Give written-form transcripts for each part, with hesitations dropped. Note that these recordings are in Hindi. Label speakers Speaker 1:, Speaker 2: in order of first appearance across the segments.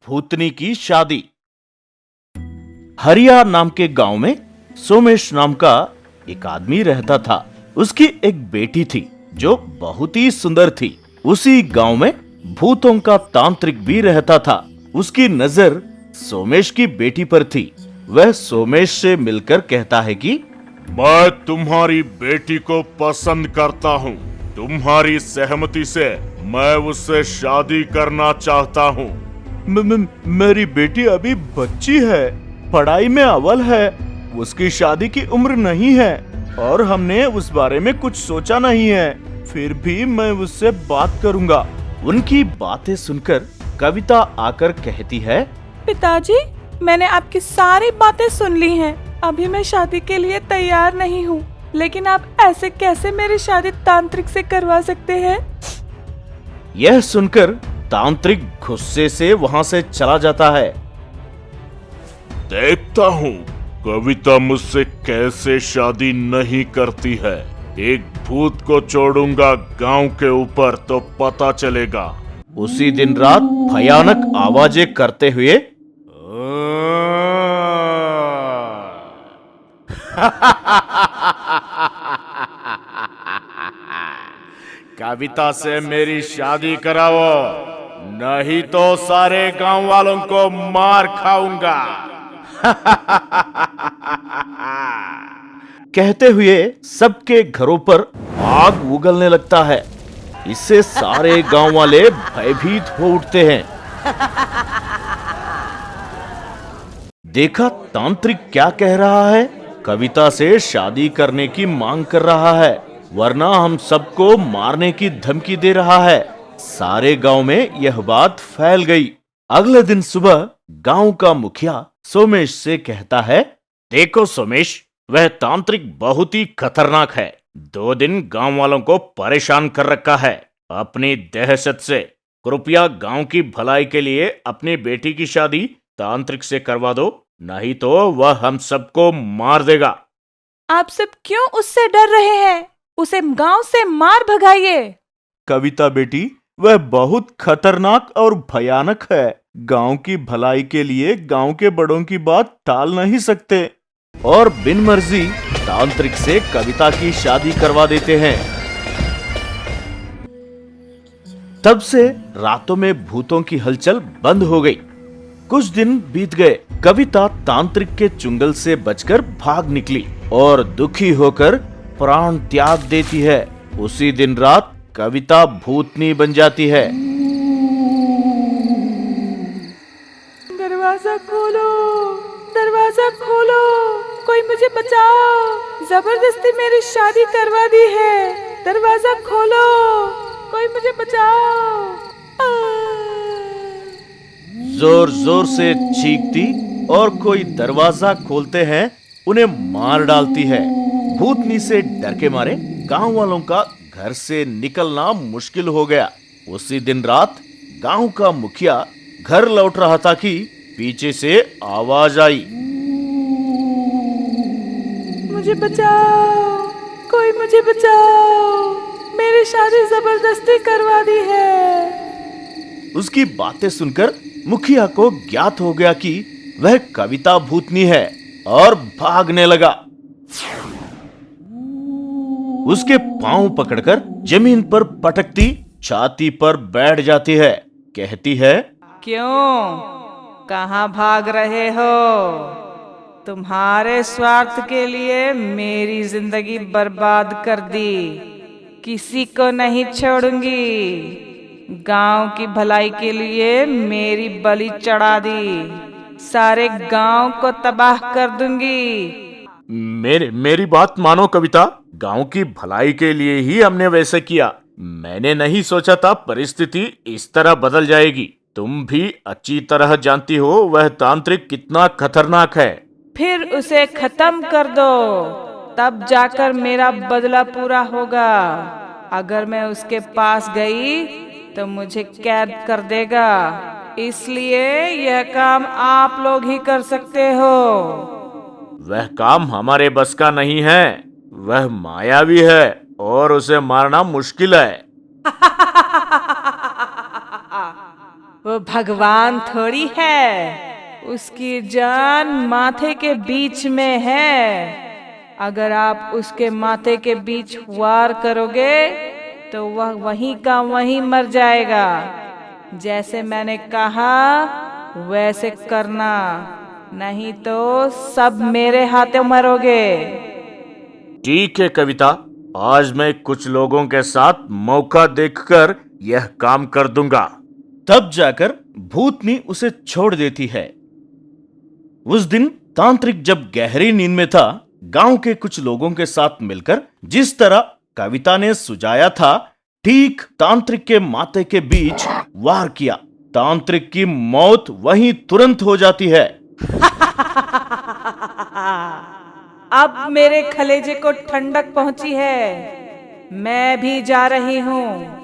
Speaker 1: भूतनी की शादी। हरिया नाम के गांव में सोमेश नाम का एक आदमी रहता था। उसकी एक बेटी थी जो बहुत ही सुंदर थी। उसी गांव में भूतों का तांत्रिक भी रहता था। उसकी नजर सोमेश की बेटी पर थी। वह सोमेश से मिलकर कहता है कि
Speaker 2: मैं तुम्हारी बेटी को पसंद करता हूँ। तुम्हारी सहमति से मैं उससे शादी करना चाहता हूँ।
Speaker 1: मेरी बेटी अभी बच्ची है, पढ़ाई में अव्वल है, उसकी शादी की उम्र नहीं है और हमने उस बारे में कुछ सोचा नहीं है। फिर भी मैं उससे बात करूंगा। उनकी बातें सुनकर कविता आकर कहती है,
Speaker 3: पिताजी, मैंने आपकी सारी बातें सुन ली हैं। अभी मैं शादी के लिए तैयार नहीं हूँ, लेकिन आप ऐसे कैसे मेरी शादी तांत्रिक से करवा सकते हैं?
Speaker 1: यह सुनकर तांत्रिक गुस्से से वहां से चला जाता है।
Speaker 2: देखता हूँ कविता मुझसे कैसे शादी नहीं करती है। एक भूत को छोड़ूंगा गांव के ऊपर तो पता चलेगा।
Speaker 1: उसी दिन रात भयानक आवाजें करते हुए कविता से मेरी शादी कराओ, नहीं तो सारे गांव वालों को मार खाऊंगा। कहते हुए सबके घरों पर आग उगलने लगता है। इससे सारे गांव वाले भयभीत हो उठते हैं। देखा तांत्रिक क्या कह रहा है? कविता से शादी करने की मांग कर रहा है, वरना हम सबको मारने की धमकी दे रहा है। सारे गांव में यह बात फैल गई। अगले दिन सुबह गांव का मुखिया सोमेश से कहता है, देखो सोमेश, वह तांत्रिक बहुत ही खतरनाक है। 2 दिन गांव वालों को परेशान कर रखा है अपनी दहशत से। कृपया गांव की भलाई के लिए अपनी बेटी की शादी तांत्रिक से करवा दो, नहीं तो वह हम सबको मार देगा।
Speaker 3: आप सब क्यों उससे डर रहे हैं? उसे गांव से मार भगाइए।
Speaker 1: कविता बेटी, वह बहुत खतरनाक और भयानक है। गांव की भलाई के लिए गांव के बड़ों की बात टाल नहीं सकते और बिन मर्जी तांत्रिक से कविता की शादी करवा देते हैं। तब से रातों में भूतों की हलचल बंद हो गई। कुछ दिन बीत गए। कविता तांत्रिक के चुंगल से बचकर भाग निकली और दुखी होकर प्राण त्याग देती है। उसी दिन रात कविता भूतनी बन जाती है।
Speaker 3: दरवाजा खोलो, दरवाजा खोलो, कोई मुझे बचाओ। जबरदस्ती मेरी शादी करवा दी है। दरवाजा खोलो, कोई मुझे बचाओ।
Speaker 1: जोर जोर से चीखती और कोई दरवाजा खोलते हैं उन्हें मार डालती है। भूतनी से डर के मारे गांव वालों का घर से निकलना मुश्किल हो गया। उसी दिन रात गांव का मुखिया घर लौट रहा था कि पीछे से आवाज आई,
Speaker 3: मुझे बचाओ, कोई मुझे बचाओ, मेरी शादी जबरदस्ती करवा दी है।
Speaker 1: उसकी बातें सुनकर मुखिया को ज्ञात हो गया कि वह कविता भूतनी है और भागने लगा। उसके पांव पकड़कर जमीन पर पटकती छाती पर बैठ जाती है। कहती है,
Speaker 3: क्यों, कहाँ भाग रहे हो? तुम्हारे स्वार्थ के लिए मेरी जिंदगी बर्बाद कर दी। किसी को नहीं छोड़ूंगी। गांव की भलाई के लिए मेरी बलि चढ़ा दी। सारे गांव को तबाह कर दूंगी।
Speaker 1: मेरी बात मानो कविता, गांव की भलाई के लिए ही हमने वैसे किया। मैंने नहीं सोचा था परिस्थिति इस तरह बदल जाएगी। तुम भी अच्छी तरह जानती हो वह तांत्रिक कितना खतरनाक है।
Speaker 3: फिर उसे खत्म कर दो, तब जाकर मेरा बदला पूरा होगा। अगर मैं उसके पास गई तो मुझे कैद कर देगा। इसलिए यह काम आप लोग ही कर सकते हो।
Speaker 1: वह काम हमारे बस का नहीं है। वह मायावी है और उसे मारना मुश्किल है।
Speaker 3: वो भगवान थोड़ी है, उसकी जान माथे के बीच में है। अगर आप उसके माथे के बीच वार करोगे तो वह वहीं का वहीं मर जाएगा। जैसे मैंने कहा वैसे करना, नहीं तो सब मेरे हाथों मरोगे।
Speaker 1: ठीक है कविता, आज मैं कुछ लोगों के साथ मौका देखकर यह काम कर दूंगा। तब जाकर भूतनी उसे छोड़ देती है। उस दिन तांत्रिक जब गहरी नींद में था, गांव के कुछ लोगों के साथ मिलकर जिस तरह कविता ने सुझाया था, ठीक तांत्रिक के माथे के बीच वार किया। तांत्रिक की मौत वहीं तुरंत हो जाती है।
Speaker 3: अब मेरे कलेजे को ठंडक पहुंची है, मैं भी जा रही हूं।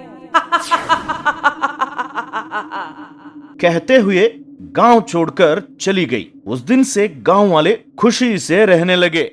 Speaker 1: कहते हुए गांव छोड़कर चली गई। उस दिन से गांव वाले खुशी से रहने लगे।